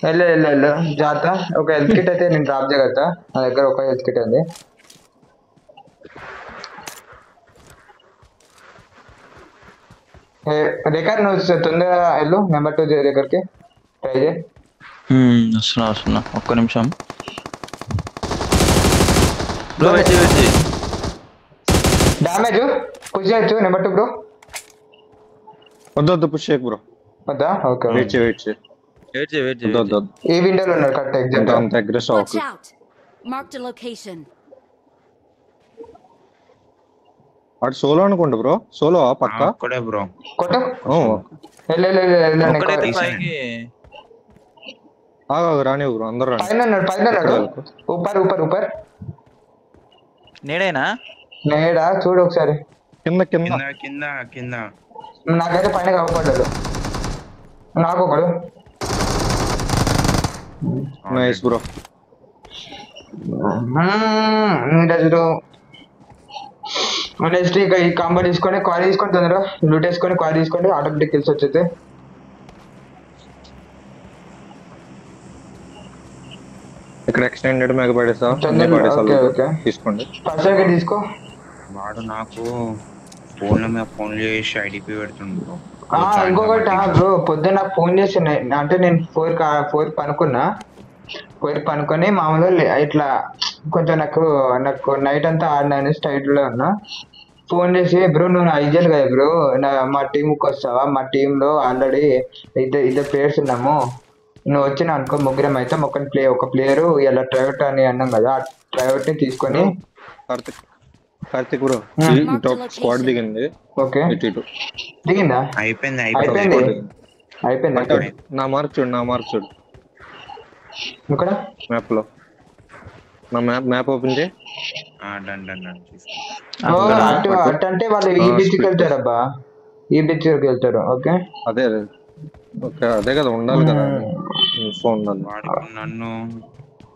వెళ్ళు వెళ్ళు వెళ్ళు జాగ్రత్త. ఒక హెల్త్ కిట్ అయితే నేను డ్రాప్ చేయగలుగుతా. నా దగ్గర ఒక హెల్త్ కిట్ ఉంది. రేఖర్ నువ్వు తొందరగా వెళ్ళు నెంబర్ 2 దగ్గరికి ట్రై చేయి. వస్తున్నా ఒక్క నిమిషం. డ్యామేజ్ పుష్ చేయొచ్చు నెంబర్ 2 బ్రో. వద్దు పుష్ చేయకు బ్రో. వద్దా? ఓకే వెయిట్ చేయి. ఈ విండోలో ఉన్నాడు కరెక్ట్ ఎగ్జాక్ట్. అంత aggressive Watch out. Marked a location. అటు సోలో అనుకుంటా బ్రో. సోలో పక్క ఒక్కడే బ్రో. కొట్టు. వెళ్ళు రాని బ్రో అందరూ రాని. పైన ఉన్నాడు. ఊపర్ నేడేనా నేడా చూడు ఒకసారి. కింద నాకైతే పైన కావపడ్డాడు. నాకు ఒకడు. Nice bro. నెక్స్ట్ ఇక ఈ కాంబో తీసుకొని కాల్ తీసుకొని తొందరగా లూట్ వేసుకొని కాల్ తీసుకోండి. ఆటోమేటిక్ కిల్స్ వచ్చేది. ఇక్కడ ఎక్స్టెండెడ్ మెగా పడేసా తీసుకోండి. ఫస్ట్ తీసుకో. వాడు నాకు ఫోన్ చేసి ఐడిపి పెడుతుండ్రు. ఇంకొకటి బ్రో పొద్దున్న నాకు ఫోన్ చేసి అంటే నేను 4 పనుకొని మామూలుగా ఇట్లా కొంచెం నాకు నైట్ అంతా ఆడినాను స్టైట్ లో ఉన్నా. ఫోన్ చేసి బ్రో నువ్వు ఐజల్ కదా బ్రో మా టీంకి వస్తావా, మా టీంలో ఆల్రెడీ ఇద్దరు ప్లేయర్స్ ఉన్నాము, నువ్వు వచ్చినా అనుకో ముగ్గురం అయితే ఒక ప్లేయరు ఇలా ట్రైవట్ అని అన్నాం కదా, ఆ ట్రైవట్ ని తీసుకొని కార్తిక్ బ్రో స్క్వాడ్ దిగింది. ఓకే దిగిందా? అయిపోయింది. నా మార్క్ చూడు ఇక్కడ మ్యాప్ లో నా మ్యాప్ ఓపెన్ చేయి. అంటే వాళ్ళు ఈ బీచ్కి వెళ్తారు అబ్బా, ఈ బీచ్ వరకు వెళ్తారు. ఓకే అదే కదా ఉండాలి కదా ఫోన్.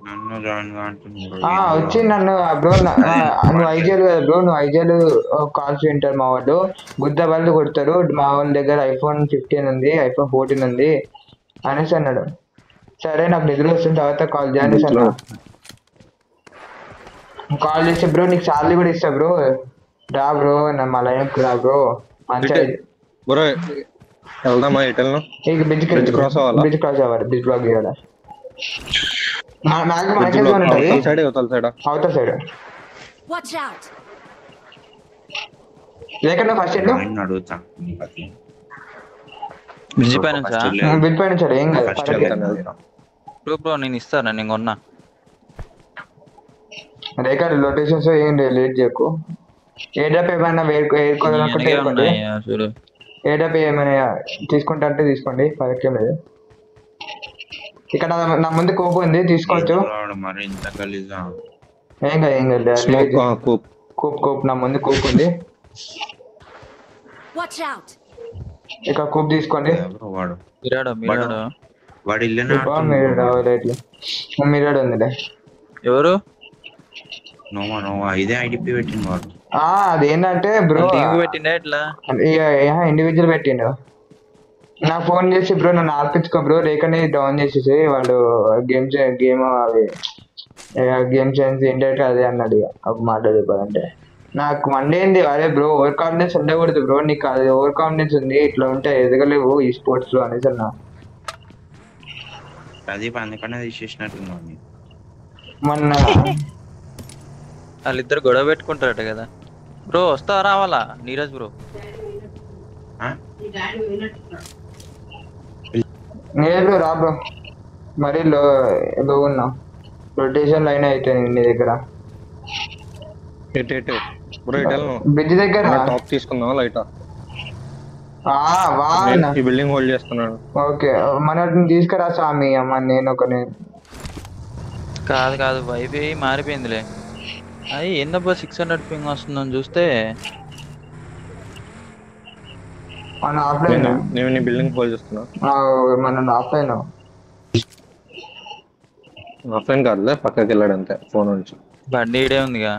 నన్ను జాయిన్ గా అంటున్నాడు. వచ్చి నన్ను బ్రో నువ్వు ఐజీఎల్ కదా బ్రో, నువ్వు ఐజీఎల్ కాల్స్ వింటారు మా వాళ్ళు, గుద్ద వాళ్ళు కొడతారు, మా వాళ్ళ దగ్గర iPhone 15 ఉంది, iPhone 14 ఉంది అనేసి అన్నాడు. సరే నాకు నిద్ర వస్తుంది తర్వాత కాల్ చేసి అన్నా. కాల్ చేస్తే బ్రో నీకు సాలరీ కూడా ఇస్తా బ్రో, రా బ్రో మా లైన్కి రా బ్రో మంచిగా బ్రో వెళ్దామా. బ్రిడ్జ్ క్రాస్ అవ్వాలి. బ్రిడ్జ్ బ్లాక్ చేయాలి. అవతల సైడ్ లేకుండా ఫస్ట్ అడుగుతా బ్రిడ్జ్ పైన సరే ఏం కాదు బ్రో నేను ఇస్తాను, నేను కొన్నా. రేఖ లొకేషన్స్ ఏం లేట్ చేయకు. ఏడప్ ఏమైనా వేరుకోవాలనుకుంటే ఏడప్ ఏమైనా తీసుకుంటా అంటే తీసుకోండి, పథకం లేదు. ఇక్కడ నా ముందు కోపు ఉంది తీసుకోవచ్చు. ఏం కాదు కోప్ నా ముందు కోప్ ఉంది, ఇక కోప్ తీసుకోండి. మిరాడు ఉందిలే. ఎవరు ఇదే ఐడిపి పెట్టిండు వాడు. అదేంటంటే బ్రో పెట్టిండే ఇట్లా ఇండివిజువల్ పెట్టిండు. నాకు ఫోన్ చేసి బ్రో నన్ను ఆర్పించుకో బ్రో, రేఖని డౌన్ చేసేసి వాళ్ళు గేమ్ అవి గేమ్ చేంజ్ ఇండైరెక్ట్ అదే అన్నాడు. ఒక మాట చెప్పాలంటే నాకు మండేంది, అరే బ్రో ఓవర్ కాన్ఫిడెన్స్ ఉండకూడదు బ్రో, నీకు అది ఓవర్ కాన్ఫిడెన్స్ ఉంది, ఇట్లా ఉంటే ఎదగలేవు ఈ స్పోర్ట్స్ లో అనేసి అన్నా. అది అందుకనే తీసేసినట్టుంది. మొన్న వాళ్ళిద్దరు గొడవ పెట్టుకుంటారట కదా బ్రో, వస్తావా రావాలా నీరజ్ బ్రో? నేను రా బ్రో, మరీ లో ఉన్నా, రొటేషన్ లైన్ అయితే నీ దగ్గర బ్రిడ్జ్ దగ్గర టాప్ తీసుకుందాం లైట్. ఈ బిల్డింగ్ హోల్డ్ చేస్తున్నాడు. ఓకే మనని తీసుకురా స్వామి. అమ్మ నేను కాదు వైఫై మారిపోయిందిలే. అది ఏందబ్బా 600 పింగ్ వస్తుందని చూస్తే మన ఆఫ్లైన్. నేను నీ బిల్డింగ్ హోల్డ్ చేస్తున్నా. మన ఆఫ్లైన్ కాదులే, పక్కకి వెళ్ళాడు అంతే ఫోన్ నుంచి. బండి ఈడే ఉందిగా.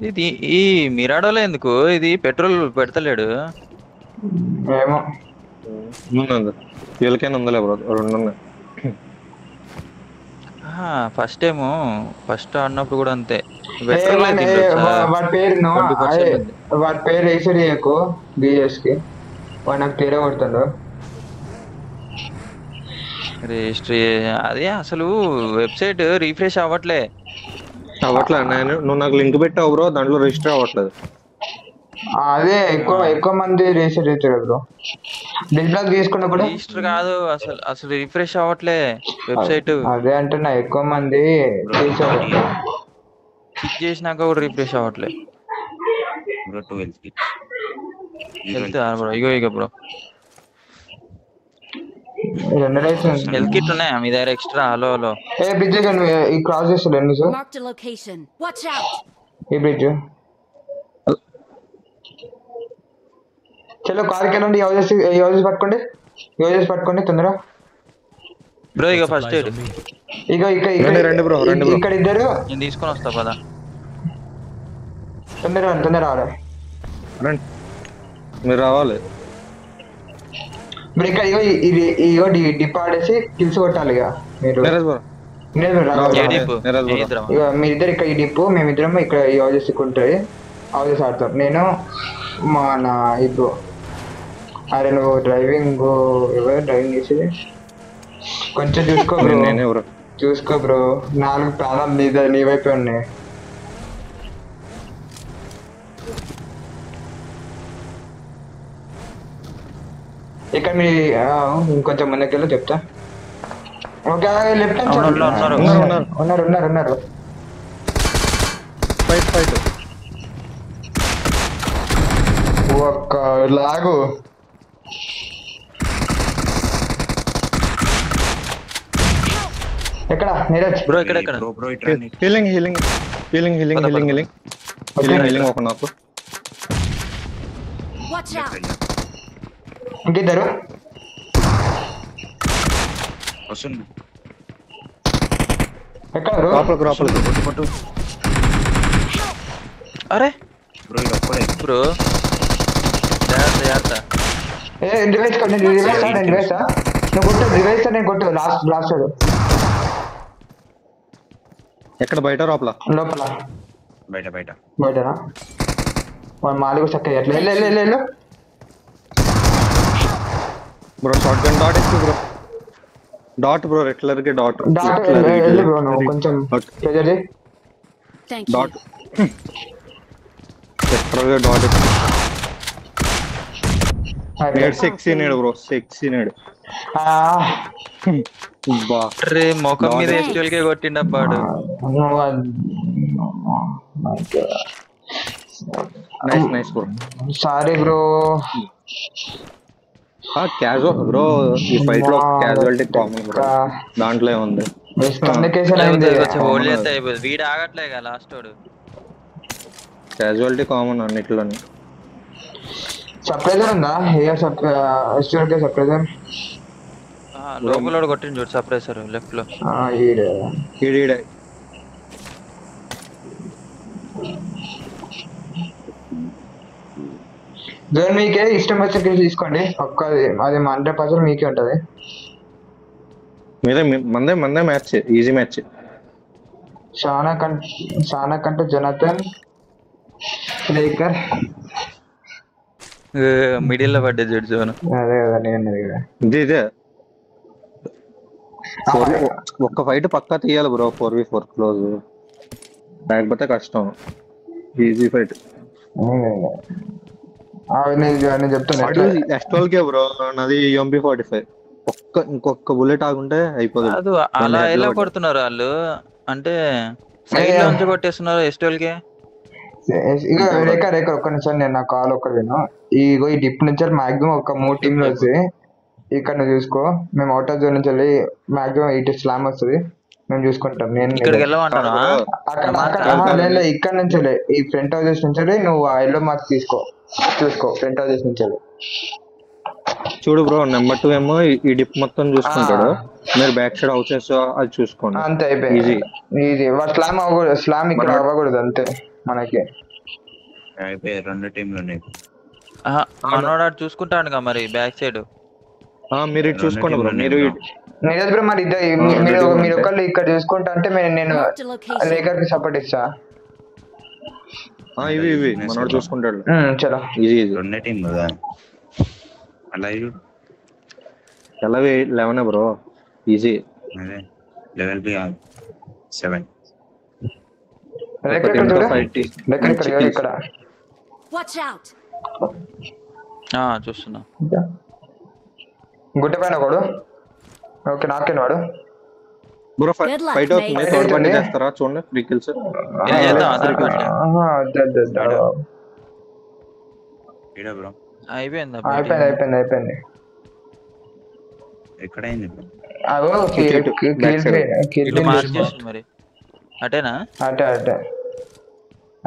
ఇది ఈ మిరాడోలో ఎందుకు ఇది పెట్రోల్ పెడతలేడు? ఏమో ఉన్నది వీళ్ళకైనా ఉందిలే బ్రో 2 ఉన్నాయి. ఫస్ట్ ఏమో ఫస్ట్ ఆడినప్పుడు కూడా అంతే ఏ, వెక్టర్ వాడి వాడి పేరు నో, అదే 20% ఉంది. వాడి పేరు రీసెట్ చేయకు బిఎస్ కి, వాడు నాకు తేడా కొడుతుండు. రిజిస్ట్రీ అదే అసలు వెబ్సైట్ రీఫ్రెష్ అవ్వట్లే. అవ్వట్లే నువ్వు నాకు లింక్ పెట్టావు బ్రో, దాంట్లో రిజిస్టర్ అవ్వట్లేదు. అదే ఎక్కువ మంది రీసెట్ చేస్తారు బ్రో. డిస్బ్లాక్ తీసుకున్నా కూడా రిజిస్టర్ కాదు అసలు రిఫ్రెష్ అవ్వట్లే వెబ్సైట్. అదే అంటున్నా, ఎక్కువ మంది చేశారు. క్లిక్ చేసినాక కూడా రిఫ్రెష్ అవ్వట్లే. బ్రో 12 కిట్స్ హెల్త్ బ్రో ఇగో బ్రో 2 రైస్ హెల్త్ కిట్ ఉన్నాయా మీ దగ్గర ఎక్స్ట్రా? హలో ఏ బ్రిడ్జ్ ఈ క్రాస్ చేస్తారు ఎన్ని sir Marked a location. Watch out! ఈ బ్రిడ్జ్. చలో కార్కి వెళ్ళండి, యూజెస్ పట్టుకోండి తొందరగా. బ్రో ఇక ఫస్ట్ ఎయిడ్ ఇగో రండి బ్రో. ఇక్కడ ఇద్దరు, నేను తీసుకొని వస్తా పదా. తొందర రావాలి. రండి మీరు రావాలి. ఇప్పుడు ఇక్కడ ఇగో డిప్ ఆడేసి కిల్స్ కొట్టాలి. ఇక మీరు నీరజ్ బ్రో ఇక మీరిద్దరు ఇక్కడ ఈ డిప్పు, మేమిద్దరం ఇక్కడ ఈ హౌజెస్ ఉంటాయి, హౌజెస్ ఆడతాం. నేను నా ఇప్పుడు అరే నువ్వు డ్రైవింగ్ చేసేది కొంచెం చూసుకో బ్రో. 4 ప్రాణాలు నీ వైపే ఉన్నాయి. ఇక్కడ మీ ఇంకొంచెం ముందుకెళ్ళి చెప్తా. ఓకే లెఫ్ట్ ఉన్నారు. ఫైట్ ఒక్క లాగు. ఎక్కడ నీరజ్ బ్రో ఇక్కడ బ్రో ఇట్లా హీలింగ్ ఒక నాకు. Watch out! ఇంకిద్దరు వస్తుంది ఎక్కడ లోపలికి అరే బ్రో ఇది ఒక్కడే బ్రో జాగ్రత్త. రివైస్ నువ్వు కొట్టు, రివైస్ నేను కొట్టు. లాస్ట్ ఎక్కడ బయట లోపల బయటనా వాడు మాలిగా చక్క ఎట్లా వెళ్ళు. బ్రో షార్ట్ గన్ డాట్ ఇచ్చు బ్రో. డాట్ బ్రో రెట్లర్ కి డాట్ బ్రో నువ్వు కొంచెం ప్రెజర్ చేయి. Thank you. డాట్ రెట్లర్ కి డాట్ ఇచ్చు. Nade sexy nade bro, sexy nade. బా రే మొఖం మీద ఎస్టిఎల్ కే కొట్టిండబ్బాడు. Nice bro. Sorry bro. Casual bro, ఈ ఫైట్ లో క్యాజువాలిటీ కామన్ బ్రో, దాంట్లో ఏముంది. హోల్డ్ చేస్తే అయిపోతుంది. వీడు ఆగట్లే కదా లాస్ట్ వాడు. Casualty common అన్నిట్లోని. సర్ప్రైజర్ ఉందా? సర్ప్రైజర్ లోపల కొట్టింది చూడు సప్రెసర్ లెఫ్ట్ లో. ఈడే జోన్ మీకే ఇష్టం వచ్చే తీసుకోండి, అది 100% మీకే ఉంటది. మందే మ్యాచ్, ఈజీ మ్యాచ్. షానా కంటే జనతన్ లేకర్ మిడిల్ లో పడ్డే చూడు జోన్. అదే కదా నేను ఇదే ఒక్క ఫైట్ పక్కా తీయాలి బ్రో, 4v4 క్లోజ్, లేకపోతే కష్టం. ఈజీ ఫైట్ నేను చెప్తాను. ఎస్టోల్కే బ్రో నాది MP45. ఇంకొక బుల్లెట్ ఆగుంటే అయిపోతుంది. అలా ఎలా కొడుతున్నారు వాళ్ళు అంటే సైడ్ నుంచి కొట్టేస్తున్నారు ఎస్టోల్ కి. ఇక రేఖ ఒక్క నిమిషం, నేను నా కాల్ ఒక్కటి విను. ఇగో ఈ డిప్ నుంచి మాక్సిమం ఒక 3 టీంలు వస్తాయి. ఇక్కడ నువ్వు చూసుకో, మేము అవుట్ ఆఫ్ జోన్ నుంచి వెళ్ళి మాక్సిమం 8 స్లామ్ వస్తుంది, మేము చూసుకుంటాం. నేను ఇక్కడికి వెళ్ళమంటాను. అక్కడ ఇక్కడ నుంచి ఈ ఫ్రంట్ హౌసెస్ నుంచి నువ్వు ఆ ఎల్లో మార్క్ చూసుకో ఫ్రంట్ హౌసెస్ నుంచి. చూడు బ్రో, నెంబర్ 2 ఏమో ఈ డిప్ మొత్తం చూసుకుంటాడు, మీరు బ్యాక్ సైడ్ హౌసెస్ అది చూసుకోండి. అంతే అయిపోయింది. ఈజీ. స్లామ్ అవ్వకూడదు, స్లామ్ ఇక్కడ అవ్వకూడదు, అంతే మనకి అయిపోయి 2 టీంలు ఉన్నాయి. మనోడు చూసుకుంటాడు మరి బ్యాక్ సైడ్. మీరు ఇటు చూసుకోండి బ్రో. మీరు నీరజ్ బ్రో మరి మీరు ఒకళ్ళు ఇక్కడ చూసుకుంటా అంటే నేను Marked a location. రేఖకి సపోర్ట్ ఇస్తా. ఇవి మనోడు చూసుకుంటాడు. చలో ఈజీ రెండే టీం కదా అలా ఎలా 11 బ్రో ఈజీ. అదే లెవెల్ బి 7 రేఖ ఇక్కడ చూడు. రేఖ ఇక్కడ Watch out. చూస్తున్నా. గుట్ట పైన ఒకడు. ఓకే నాకేను వాడు. బ్రో ఫైట్ అవుతుంది. థర్డ్ పార్టీ చేస్తారా చూడండి. Free kills bro. అయిపోయింది. ఎక్కడైంది మరి అటేనా? అటే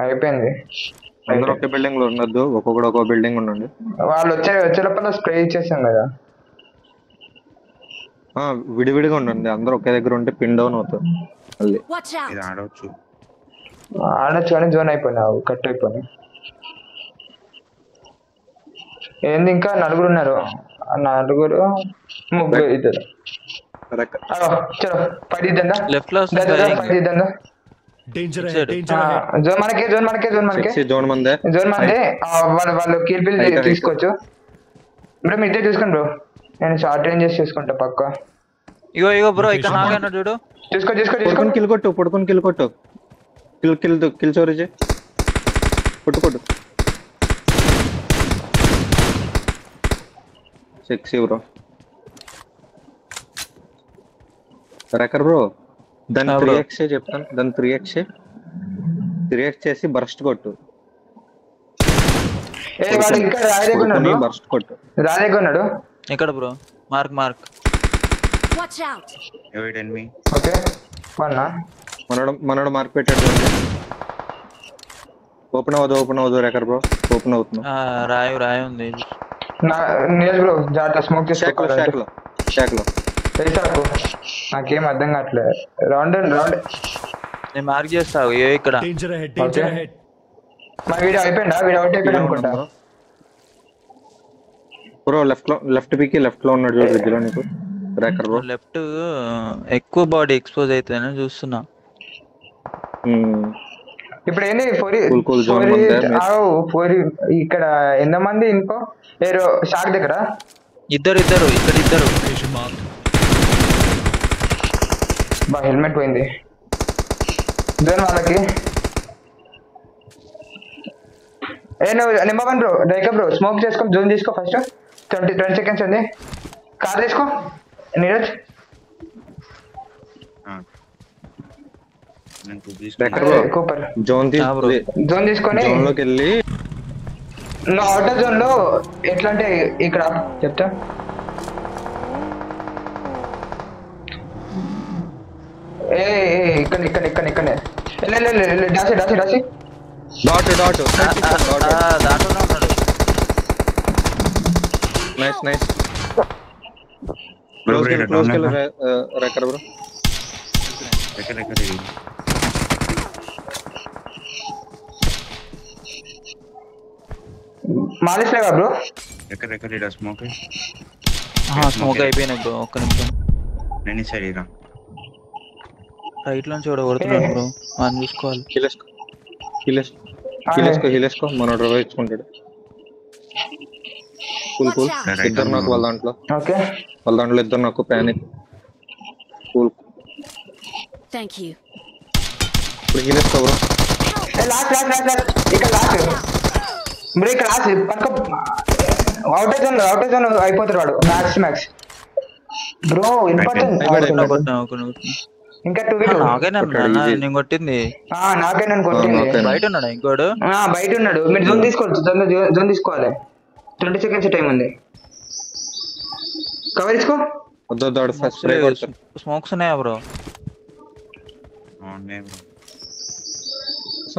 అయిపోయింది. అందరూ ఒకే బిల్డింగ్ లో ఉండొద్దు. ఒక్కొక్కడు ఒక్కో బిల్డింగ్ ఉండండి. వాళ్ళు వచ్చేటప్పుడు స్ప్రే ఇచ్చేసాం కదా. విడివిడిగా ఉండండి. అందరూ ఒకే దగ్గర ఉంటే పిన్ డౌన్ అవుతారు మళ్ళీ. ఇది ఆడవచ్చు కానీ జోన్ అయిపోయినావు కట్ అయిపోయినాయి. ఏంది ఇంకా నలుగురు ఉన్నారు. ముగ్గురు ఇద్దరు. చలో ఫైట్ ఇద్దా. లెఫ్ట్ లో ఫైట్ ఇద్దా. జోన్ మనదే. వాళ్ళు కీల్ బిల్ తీసుకోవచ్చు బ్రో. మీ ఇద్దరు చూసుకోండి బ్రో. నేను షార్ట్ రేంజ్ చేసి చూసుకుంటా పక్క. ఇగో బ్రో ఇక్కడ నాగన్నా చూడు. చూసుకో కిల్ కొట్టు. పడుకొని కిల్ కొట్టు. కిల్ చోరీ చేయి. కొట్టు. Sexy bro. రేకర్ బ్రో దాన్ని 3x చెప్తాను. దాన్ని 3x చేసి బర్స్ట్ కొట్టు. బర్స్ట్ కొట్టు. రాలేకున్నాడు ఎక్కడ bro? Mark Watch out. Okay మనోడు మార్క్ పెట్టాడు. ఓపెన్ అవ్వదు రేకర్ బ్రో. ఓపెన్ అవుతుంది. రాయి ఉంది. నీరజ్ బ్రో జాగ్రత్త. స్మోక్ చేసుకో. షాక్ లో నాకేం అర్థం కావట్లేదు. రౌండ్ నేను మార్క్ చేస్తావు ఇక్కడ. మా వీడియో అయిపోయిందా? వీడియో అవుట్ అయిపోయింది అనుకుంటా బ్రో. లెఫ్ట్ పీకి లెఫ్ట్ లో ఉన్నాడు చూడు రిజ్లో నీకు. రేకర్ బ్రో లెఫ్ట్ ఎక్కువ బాడీ ఎక్స్పోజ్ అవుతుందని చూస్తున్నా. ఇప్పుడు ఏంది ఇక్కడ ఎంతమంది ఇంకో షాక్ దగ్గర ఇద్దరు హెల్మెట్ పోయింది. జోన్ వాళ్ళకి నువ్వు నెంబర్ 1 బ్రో. రేఖ బ్రో స్మోక్ చేసుకో. జోన్ తీసుకో ఫస్ట్. 20 సెకండ్స్ ఉంది. కార్ తీసుకో నీరజ్. జోన్ తీసుకొని లోకి వెళ్ళి నువ్వు అవుటర్ జోన్ లో ఎట్లా అంటే ఇక్కడ చెప్తా. ఇక్కడనే డాసి డాట్ నైస్ రేకర్ బ్రో. మాలేస్లేగా బ్రో. స్మోక్ అయిపోయినా బ్రో. ఒక్క నిమిషం. నేను సరిరా రైట్ నుంచి కొడుతున్నాడు బ్రో. మనం చూసుకోవాలి. హిలేస్కో మనోడు డ్రైవ్ ఇచ్చుకుంటాడు. కూల్ ఇద్దరు నాకు వాళ్ళ దాంట్లో. ఇద్దరు నాకు ప్యానిక్. Cool Thank you. ఇప్పుడు హిలేస్కో బ్రో. లాస్ట్ ఇక్కడ బ్రో. ఇక్కడ పక్క అవుటర్ జోన్ అయిపోతాడు వాడు. Max bro important. ఇంకా 2v2 నేను కొట్టింది. నాకే నన్ను కొట్టింది. బయట ఉన్నాడు ఇంకోడు. బయట ఉన్నాడు. మీరు జోన్ తీసుకోవచ్చు. జోన్ తీసుకోవాలి. 20 సెకండ్స్ టైం ఉంది. కవర్ ఇచ్చుకో. స్మోక్స్ ఉన్నాయా బ్రో?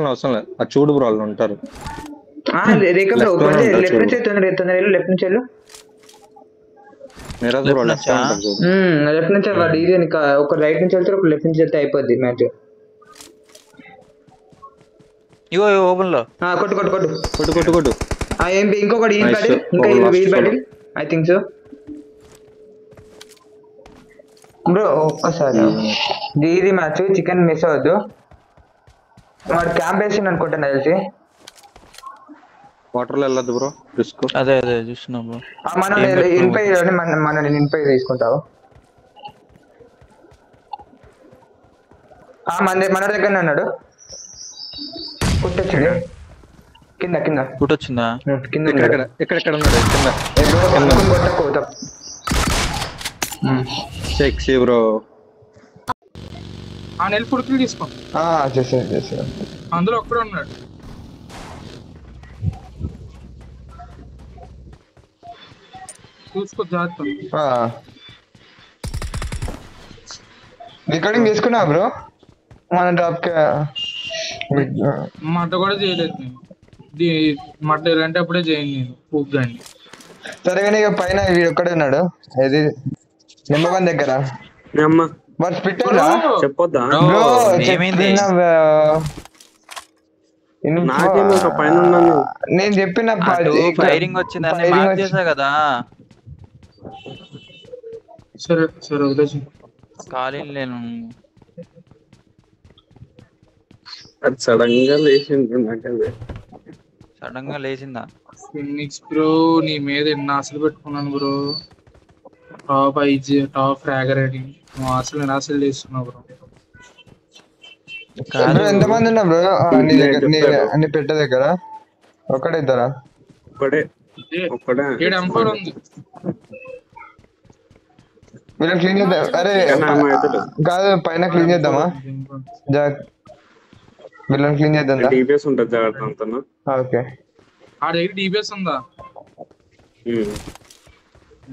అవసరం లేదు. అది చూడు బ్రో వాళ్ళు ఉంటారు. రేఖ బ్రో లెఫ్ట్ నుంచి లెఫ్ట్ నుంచి వెళ్ళు. లెఫ్ట్ నుంచి వాడు ఇది ఒక రైట్ నుంచి వెళ్తే ఒక లెఫ్ట్ నుంచి వెళ్తే అయిపోద్ది మ్యాచ్. ఇగో ఓపెన్ లో కొట్టు. ఇంకొకటి ఈ బ్యాటిల్. ఇంకా వీల్ battle I think so. Bro ఒక్కసారి ఇది మ్యాచ్ చికెన్ మిస్ అవ్వద్దు. వాడు క్యాంప్ వేసిండు అనుకుంటున్నా తెలిసి. వాటర్ లో వెళ్ళొద్దు బ్రో, రిస్క్. అదే అదే చూస్తున్నా బ్రో. మనం ఇన్పై మన ఇన్పై తీసుకుంటావు. మన దగ్గరనే ఉన్నాడు. పుట్టొచ్చాడు కింద కింద పుట్టొచ్చిందా? కింద ఎక్కడ ఉన్నాడు? కింద సెక్సీ బ్రో. ఆ నెల పుడుకులు తీసుకో. చేసా అందులో ఒక్కడే ఉన్నాడు. చూసుకో జాగ్రత్త. రికార్డింగ్ చేసుకున్నా బ్రో మన డ్రాప్ మట్ట కూడా చేయలేదు నేను. మట్ట ఎలాంటి అప్పుడే చేయను నేను పూక్ దాన్ని. సరే కానీ ఇక పైన వీడు ఒక్కడే ఉన్నాడు. ఇది నెంబర్ 1 దగ్గర వాడు స్పిట్ చెప్పొద్దా? బ్రో ఏమైంది? నేను చెప్పిన ఫైరింగ్ వచ్చిందని మార్క్ చేసా కదా. సరే సరే వదిలేసి ఖాళీ లేను. సడన్ గా లేచింది. సడన్ గా లేచిందా? ఫినిక్స్ బ్రో నీ మీద ఎన్ని ఆశలు పెట్టుకున్నాను బ్రో. టాప్ ఫ్రాగర్ అని నువ్వు ఎన్ని ఆశలు చేస్తున్నావు బ్రో. ఎంతమంది ఉన్నా బ్రో నీ పెట్ట దగ్గర? ఒక్కడే ఇద్దరా? ఒక్కడే. M4 ఉంది. వీళ్ళని క్లీన్ చేద్దాం. అరే కాదు పైన క్లీన్ చేద్దామా? వీళ్ళని క్లీన్ చేద్దాం. డిపిఎస్ ఉంటుంది జాగ్రత్త. ఓకే ఆ దగ్గర డిపిఎస్ ఉందా?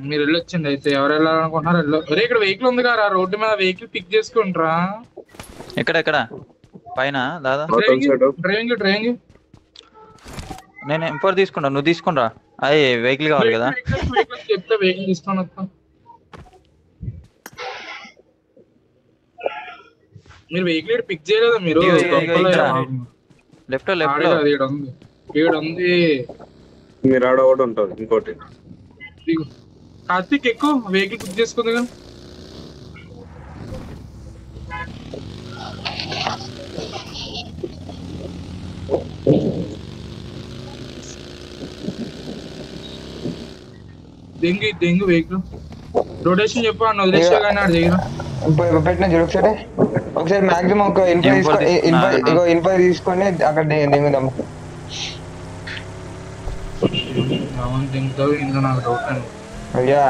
మీరు వెళ్ళొచ్చండి అయితే. ఎవరు వెళ్ళాలనుకుంటున్నారు? అరే ఇక్కడ వెహికల్ ఉంది కదా రోడ్డు మీద. వెహికల్ పిక్ చేసుకుంటారా? ఎక్కడ పైన దాదా? డ్రైవింగ్ నేను M4 తీసుకుంటా, నువ్వు తీసుకుంటా. అదే వెహికల్ కావాలి కదా. చెప్తా వెహికల్ తీసుకొని వస్తా. మీరు వెహికల్ పిక్ చేయలేదా మీరు? లెఫ్ట్ ఉంది. మీరు ఆడ ఒకటి ఉంటుంది ఇంకోటి. కార్తీక్ ఎక్కువ వెహికల్ పిక్ చేసుకుంది కదా. దెంగు వెహికల్ రొటేషన్ చెప్పు అన్న. వదిలేసా కానీ ఆడ దగ్గర పెట్టిన ఒకసారి మాక్సిమం ఒక ఇన్ఫై తీసుకొని అక్కడ దిగుదాం. దింగుతావు ఇందులో నాకు డౌట్ అండి. అయ్యా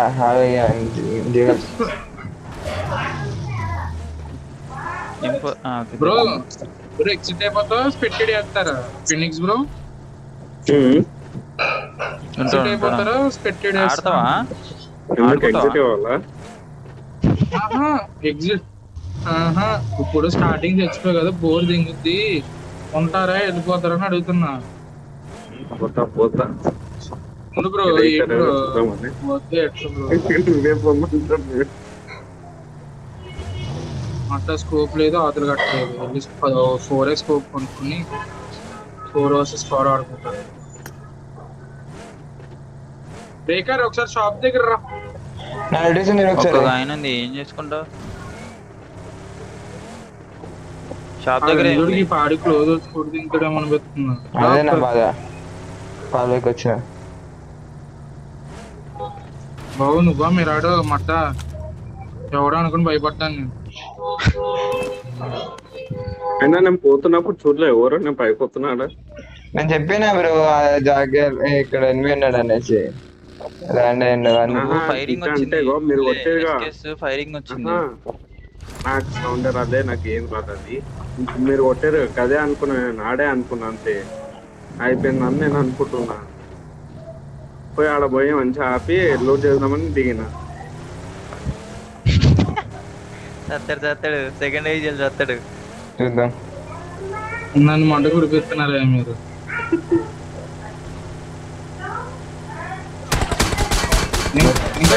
బ్రో ఎక్సిట్ అయిపోతావు స్పెట్టెడ్ చేస్తారా ఫినిక్స్ బ్రో? ఎక్సిట్ అయిపోతారా స్పెట్టెడ్ చేస్తావా? ఎగ్జిట్ ఇప్పుడు స్టార్టింగ్ తెచ్చిపోయి కదా బోర్ దింగుద్ది. ఉంటారా వెళ్ళిపోతారా అని అడుగుతున్నా. బ్రో అట్లా స్కోప్ లేదు, ఆతులు కట్టలేదు. 4x స్కోప్ కొనుక్కుని 4 vs 4 ఆడుకుంటారు. బేకర్ ఒకసారి షాప్ దగ్గర రా. ఆయన ఏం చేసుకుంటావు? షాప్ దగ్గర పాడి క్లోజ్ ఫుడ్ తింటాడేమని పెట్టుకున్నా. బాబు నువ్వా మీరు ఆడో మట్ట ఎవడో అనుకుని భయపడ్డాను నేను. అయినా నేను పోతున్నప్పుడు చూడలే ఎవరు నేను పైకి వస్తున్నాడా. నేను చెప్పినా బ్రో ఇక్కడ ఎనిమిది ఉన్నాడు అనేసి. ఫైరింగ్ వచ్చింది. నాకు సౌండ్ రాదే, నాకు ఏం రాదు. అది మీరు కొట్టారు కదే అనుకున్నా, నేను ఆడే అనుకున్నా అంతే. అయిపోయిందని నేను అనుకుంటున్నా. పోయి ఆడ పోయి మంచిగా ఆపి లోడ్ చేద్దామని దిగిన. చస్తాడు సెకండ్ ఏజ్ చస్తాడు. చూద్దాం. నన్ను మంట కుడిపిస్తున్నారా మీరు? ఇంకా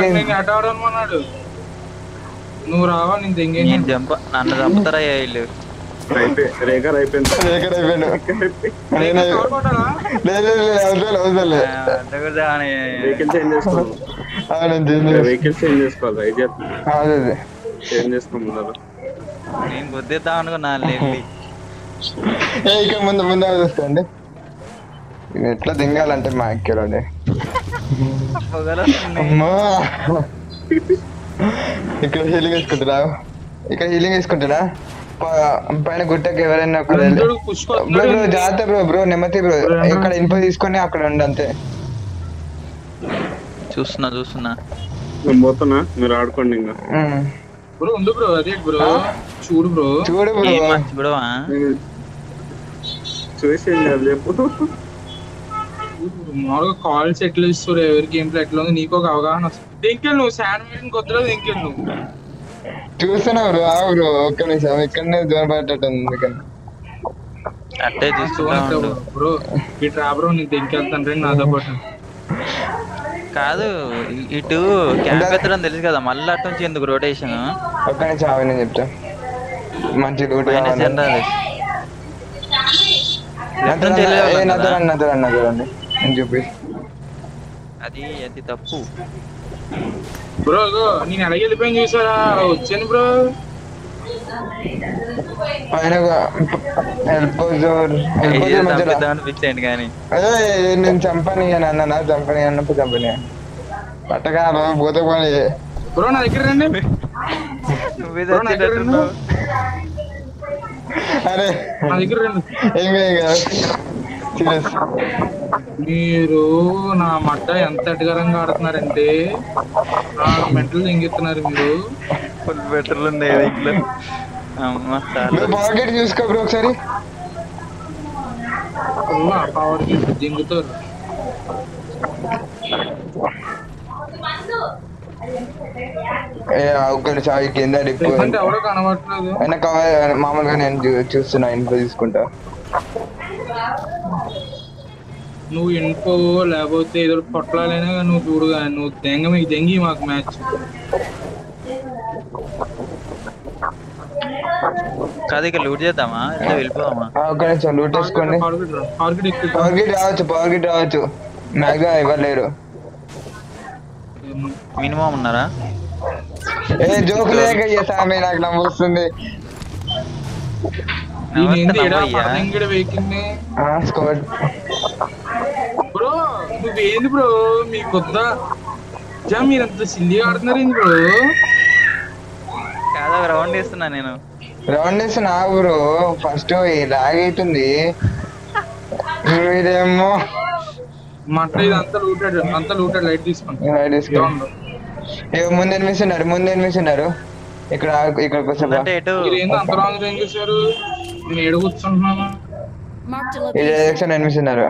కిందకి ఆడమన్నాడు. నువ్వు రావా? నేను నన్ను చంపుతారా వీళ్ళు? రేకర్ అయిపోయింది. వెహికల్ చేంజ్ చేసుకో. వెహికల్ చేంజ్ చేసుకోవాలి రైట్ అదే అదే చేంజ్ చేసుకో ముందర. నేను గుద్దేద్దాం అనుకున్నా లేపి. ఇక్కడ ముందు ముందు చూసుకోండి. ఇది ఎట్లా దింగాలంటే మా ఎక్కిరండి. అమ్మా ఇక్కడ హీలింగ్ వేసుకుంటున్నా, ఇక్కడ హీలింగ్ వేసుకుంటున్నా. పైన గుట్టకి ఎవరైనా బ్రో బ్రో జాగ్రత్త బ్రో, బ్రో నెమ్మది బ్రో. ఇక్కడ ఇన్ఫో తీసుకొని అక్కడ ఉండి అంతే. చూస్తున్నా నేను పోతున్నా, మీరు ఆడుకోండి ఇంకా. బ్రో ఉండు బ్రో, అదే బ్రో చూడు బ్రో, చూడు బ్రో చూడవా చూసి ఏం చేయాలి చెప్పు. మామూలుగా కాల్స్ ఎట్లా ఇస్తారు, ఎవరి గేమ్ ప్లే ఎట్లా ఉంది నీకు ఒక అవగాహన వస్తుంది. ఇంకెళ్ళి నువ్వు శాండ్విచ్ కొద్దిలో ఇంకెళ్ళి నువ్వు చూస్తున్నా బ్రో. బ్రో ఒక్క నిమిషం, ఇక్కడనే దూరం పట్టేట్టు ఉంది. అట్టే చూస్తున్నా బ్రో ఇటు రా బ్రో, నీకు ఇంకెళ్తాను రండి నాతో పాటు. కాదు ఇటు క్యాంప్ ఎత్తడం తెలుసు కదా, మళ్ళీ అటు నుంచి ఎందుకు రొటేషన్? ఒక్క నిమిషం ఆవి, నేను చెప్తా. మంచి లూట్ చూడండి నేను చూపి. అది అది తప్పు బ్రో. నేను ఎలాగ వెళ్ళిపోయాను చూసారా, వచ్చాను బ్రో. పైన అనిపించండి కానీ అదే నేను చంపని అని అన్నా, చంపని అన్నప్పుడు చంపని పట్టగా పోతే పోనీ. బ్రో నా దగ్గర రండి. అరే నా దగ్గర రండి. సీరియస్ మీరు నా మడ్డ ఎంత అటగారంగా ఆడుతున్నారంటే నా మెంటల్ తెంగిస్తున్నారు మీరు. ఫుల్ బెటర్లు ఉంది ఇంట్లో. పాకెట్ చూసుకో బ్రో ఒకసారి. పవర్ దింగుతారు. ఒక్కటి చావి కింద డిప్పు ఎవడో కనబడట్లేదు. వెనక మామూలుగా నేను చూస్తున్నా, ఇన్ఫో తీసుకుంటా. నువ్వు ఇన్ఫో లేకపోతే ఏదో పొట్లాలైనా నువ్వు చూడుగా, నువ్వు దెంగి మాకు మ్యాచ్. కాదు ఇక లూట్ చేద్దామా, వెళ్ళిపోదామా? ఒక్క నిమిషం లూట్ వేసుకోండి. పవర్ గిట్ రావచ్చు మ్యాక్సిమం ఇవ్వలేరు. మినిమం ఉన్నారా? జోక్ లేక సామి నాకు నమ్మొస్తుంది. బ్రో నువ్వేంది బ్రో, మీ కొద్దా మీరంత సిల్లిగా ఆడుతున్నారు ఏంది బ్రో? కాదా రౌండ్ వేస్తున్నా నేను. రౌండ్ వేస్తున్నా బ్రో. ఫస్ట్ లాగ్ అవుతుంది. ఇదేమో మట్ట ఇది అంతా లూటెడ్ లైట్ తీసుకోండి. ముందు ఎనిమిస్తున్నారు ఇక్కడ ఇక్కడికి వస్తా. అంత రాంగ్ ఏం చేశారు? నేను ఏడు కూర్చుంటున్నాను. ఎనిమిస్తున్నారు.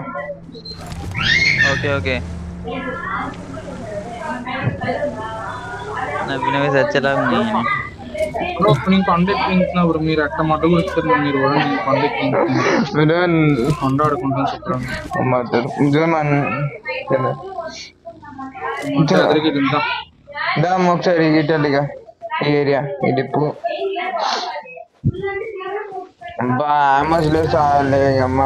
ఓకే నా వినవి సచ్చేలా ఉంది. నేను కొండ ఎక్కించిన బ్రో, మీరు అట్లా మట్ట కూర్చున్నారు. మీరు కూడా నేను కొండ ఎక్కించుకున్నాను, కొండ ఆడుకుంటాను చెప్పండి. ఒకసారి ఇటల్లిగా ఈ ఏరియా ఈ డిప్పు అమ్మ.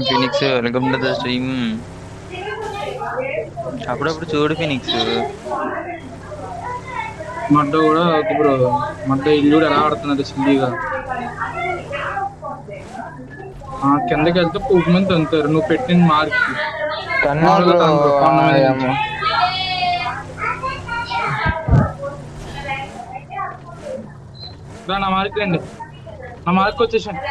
Phoenix welcome to the stream. అప్పుడప్పుడు చూడు ఫినిక్స్. మడ్డ కూడా బ్రో, మడ్డ ఇల్లు ఎలా ఆడుతున్నారు సిల్లీగా. కిందకి వెళ్తే పూపు మంది తంతారు నువ్వు పెట్టిన మార్క్. నా మార్క్ రండి, నా మార్క్ వచ్చేసాను.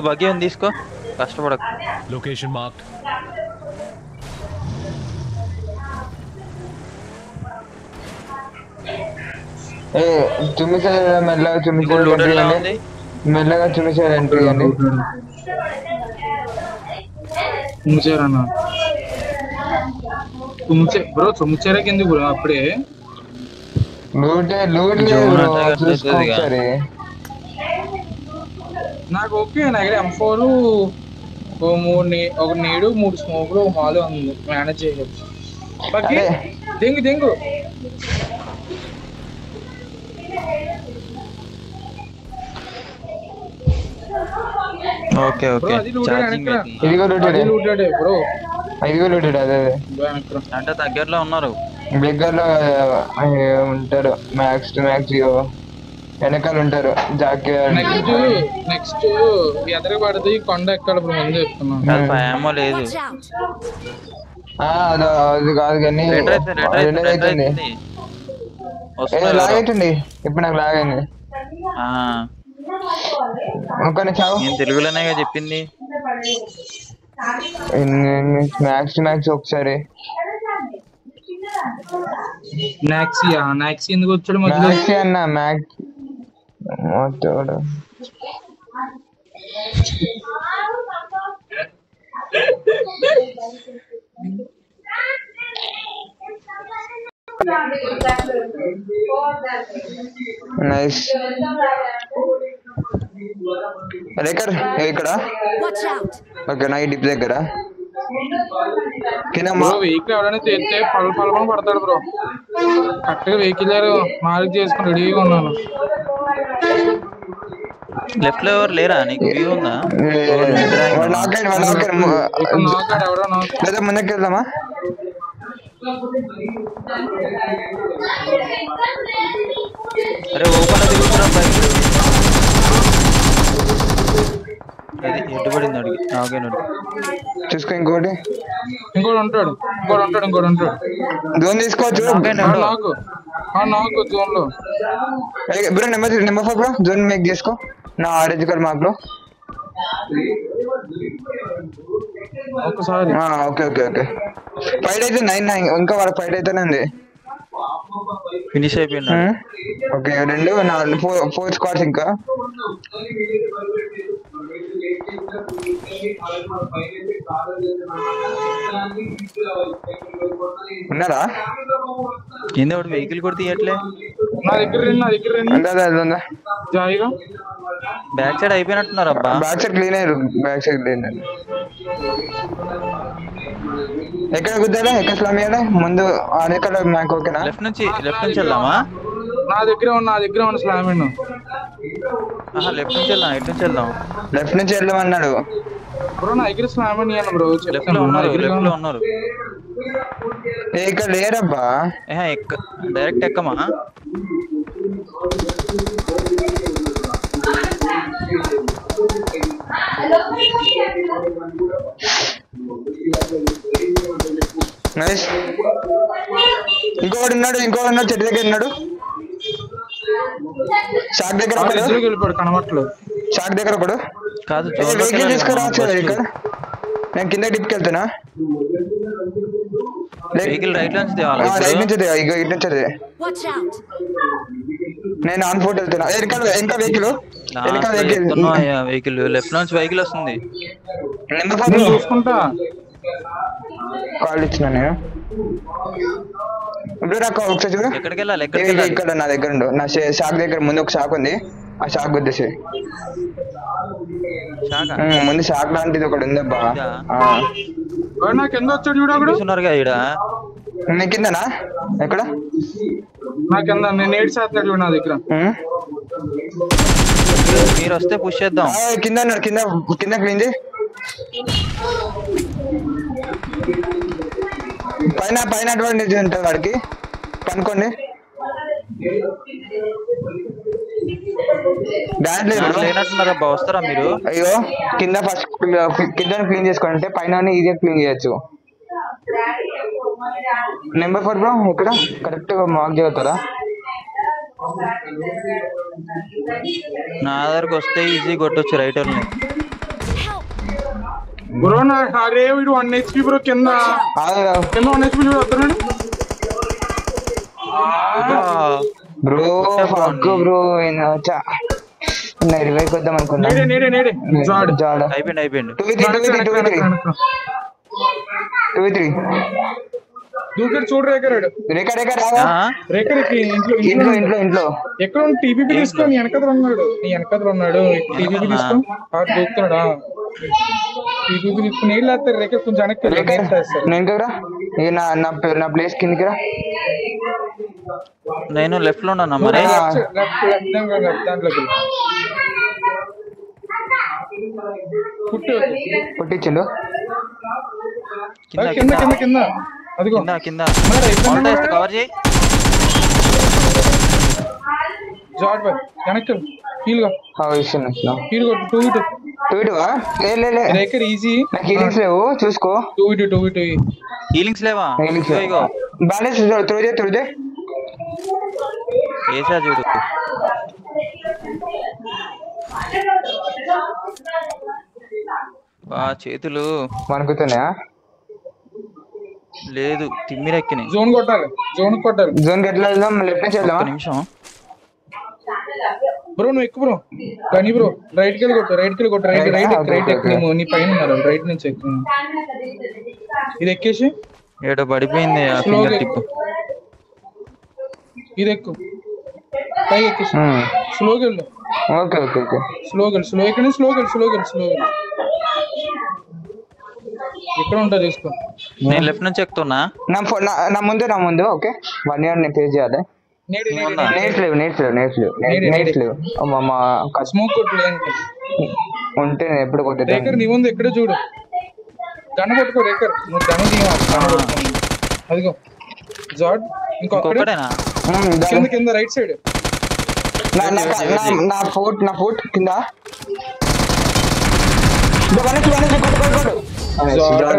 బగ్గి ఉంది తీసుకో, కష్టపడకు. Location marked. మెల్లగా చుమిసారు ఎంట్రీ అండి. బ్రో చుమ్ముచారాకి ఎందుకు బ్రో అప్పుడే? నాకు ఓకే, నా దగ్గర M4 ఒక నేడు 3 స్మోకులు హాల్ ఉంది, మేనేజ్ చేయవచ్చు. దెంగు ఓకే బ్రో ఓకే అది లూటెడ్ ఛార్జింగ్ వెనక్కి అయితే ఇదిగో అది లూటెడ్, లూటెడ్ బ్రో ఇదిగో లూటెడ్. అదే అదే వెనక్కి అంటే దగ్గరలో ఉన్నారు. దగ్గరలో ఉంటారు. మ్యాక్స్ టు మ్యాక్స్ వెనకాల ఉంటారు. నెక్స్ట్ ఎదర పడితే ఈ కొండ ఎక్కాలి బ్రో ముందు చెప్తున్నాను. కాదు ఏమో లేదు. Watch out! అది కాదు కానీ రెండోది అవుతుంది. లాగ్ అవుతుంది ఇప్పుడు, నాకు లాగ్ అయింది. ఒక్కనే చావు. నేను తెలుగులోనే చెప్పింది. మ్యాక్స్ టు మ్యాక్స్ ఒకసారి నాక్సీ ఎందుకు వచ్చాడు మధ్యలో? మ్యాక్స్ అన్న మ్యాక్స్ నైస్. రేకర్ ఇక్కడ Watch out! ఓకే. నా డిప్ దగ్గర కింద బ్రో వెహికల్ ఎవరైనా తెస్తే పలపలపని పడతాడు బ్రో. కరెక్ట్ గా వెహికల్ మార్క్ చేసుకుని రెడీగా ఉన్నాను. లెఫ్ట్ లో ఎవరు లేరా? నీకు వ్యూ ఉందా? లేదా ముందుకు వెళ్దామా? అరే ఓపెన్ తిరుగుతున్నా బైక్. అది ఎడ్డుపడింది అడిగి నాకేనాడు. చూసుకో. ఇంకోటి ఉంటాడు. జోన్ తీసుకోవచ్చు. నాకు జోన్ లో bro number 4 bro zone make చేసుకో. నా ఆరెంజ్ కలర్ మార్క్ లో ఒకసారి. Okay okay okay. ఫైట్ అయితే 9 ఇంకా వాళ్ళ ఫైట్ అయితేనే ఉంది. ఫినిష్ అయిపోయింది. ఓకే 2 4 స్క్వాడ్స్ ఇంకా. ఉన్నారా? కింద ఒకటి వెహికల్ కూడా తీయట్లే. నా దగ్గర జాయిగా బ్యాక్ సైడ్ అయిపోయినట్టున్నారు అబ్బా. బ్యాక్ సైడ్ క్లీన్ అయ్యారు. బ్యాక్ సైడ్ క్లీన్ అయ్యారు. ఎక్కడ కుద్దారా? ఎక్కడ స్లామ్ అయ్యాడా ముందు? ఎక్కడ మ్యాక్? ఓకేనా? లెఫ్ట్ నుంచి వెళ్దామా? నా దగ్గర ఉన్న స్లామ్ లెఫ్ట్ నుంచి వెళ్దాం. ఎటు నుంచి వెళ్దాం? లెఫ్ట్ నుంచి వెళ్దామన్నాడు బ్రో. నా దగ్గర స్లామ్ బ్రో. లెఫ్ట్ లో ఉన్నారు. ఇక్కడ లేరబ్బా. డైరెక్ట్ ఎక్కమా? నైస్. ఇంకొకటి ఉన్నాడు చెట్టు దగ్గర ఉన్నాడు. షాక్ దగ్గర వెళ్ళిపోయాడు. కనబట్టలేదు. షాక్ దగ్గర ఒకడు. కాదు వెహికల్ తీసుకురా. ఇక్కడ నేను కింద డిప్కి వెళ్తున్నా. వెహికల్ రైట్ నుంచి తేవాలి. రైట్ నుంచి ఇటు నుంచి. Watch out! నేను ఆన్ ఫుట్ వెళ్తున్నా. ఇంకా వెహికల్ లెఫ్ట్ నుంచి వెహికల్ వస్తుంది. నెంబర్ 4 చూసుకుంటా కాల్ ఇచ్చిన నేను. ఇప్పుడు నాకు ఒకసారి చూడు. ఎక్కడికి వెళ్ళాలి? ఇక్కడ నా దగ్గర ఉండు. నా షాక్ దగ్గర ముందు ఒక షాక్ ఉంది. ఆ షాక్ గుద్దేసి. ముందు షాక్ లాంటిది ఒకటి ఉందబ్బా. నా కింద వచ్చాడు చూడ. నీ కిందనా? ఎక్కడ? నా కింద. నేను 8 శాతం నా దగ్గర. మీరు వస్తే పుష్ చేద్దాం. కింద ఉన్నాడు. కింద క్లీన్ చేయి. పైన అడ్వాంటేజ్ ఉంటుంది వాడికి. పనుకోండి. లేనట్టున్నారబ్బా. వస్తారా మీరు? అయ్యో కింద ఫస్ట్ కింద క్లీన్ చేసుకోవాలంటే పైన ఈజీగా క్లీన్ చేయొచ్చు. నెంబర్ 4 బ్రో ఇక్కడ కరెక్ట్ గా మార్క్ చేయగలుగుతారా? నా దగ్గరకు వస్తే ఈజీ కొట్టొచ్చు రైట్ వాళ్ళని. బ్రో అరే వీడు 1 HP బ్రో. కింద 1 HP చూడు వస్తున్నాడు బ్రో. బ్రో 20 కొద్దాం అనుకున్నా. అయిపోయింది. 2v3 దూకర్ చూడు. ఇంట్లో ఎక్కడ టీపీపీ తీసుకో. నీ వెనకదలు ఉన్నాడు. టీపీపీ తీసుకో. దూకుతున్నాడా? టీపీపీ తీసుకుని ఏళ్ళు వేస్తారు. రేఖర్ కొంచెం వెనక్కి. నా ప్లేస్ కిందకి రా. నేను లెఫ్ట్ లో ఉన్నా మరి. దాంట్లోకి పుట్టు కొట్టించిండు. కింద కింద కింద కింద అదిగో కింద కింద ఉన్నాడా? అయిపోయిందా? కవర్ చేయి. జాడ్ బాయ్ వెనక్కి హీల్ ఇస్తున్నా హీల్ కొట్టు 2v2 టూవా లే రేకర్ ఈజీ. నాకు హీలింగ్స్ లేవు చూసుకో. 2v2 హీలింగ్స్ లేవా? హీలింగ్స్ ఇగో బ్యాలెన్స్ తుడిదే ఏసా చూడు. బా చేతులు వణుకుతున్నాయా? లేదు తిమ్మిరెక్కినాయి. జోన్ కొట్టాలి జోన్ ఎట్లా వెళ్దాం? లెఫ్ట్ నుంచి వెళ్దామా? నిమిషం బ్రో నువ్వు ఎక్కువ బ్రో కానీ బ్రో రైట్ కి కొట్టు రైట్ ఎక్కువ నీ పైన ఉన్నారు రైట్ నుంచి ఎక్కువ ఇది ఎక్కేసి ఏడో పడిపోయింది ఆ ఫింగర్ టిప్. ఇది ఎక్కువ పైకి ఎక్కేసి స్లోగా వెళ్ళు. ఓకే స్లోగా ఎక్కడ ఉంటా చూసుకో. నేను లెఫ్ట్ నుంచి ఎక్కుతున్నా. నా ముందు ఓకే 1 year నేను పే చేయాలి. నేట్స్ లేవు స్మోక్ కొట్టు ఉంటే నేను ఎప్పుడు కొట్టే. రేకర్ నీ ముందు ఎక్కడే చూడు. గన కొట్టుకో రేకర్. నువ్వు గన తీయ. అదిగో జాడ్ ఇంకొకటేనా? కింద రైట్ సైడ్ నా ఫోట్ కింద. జాడ్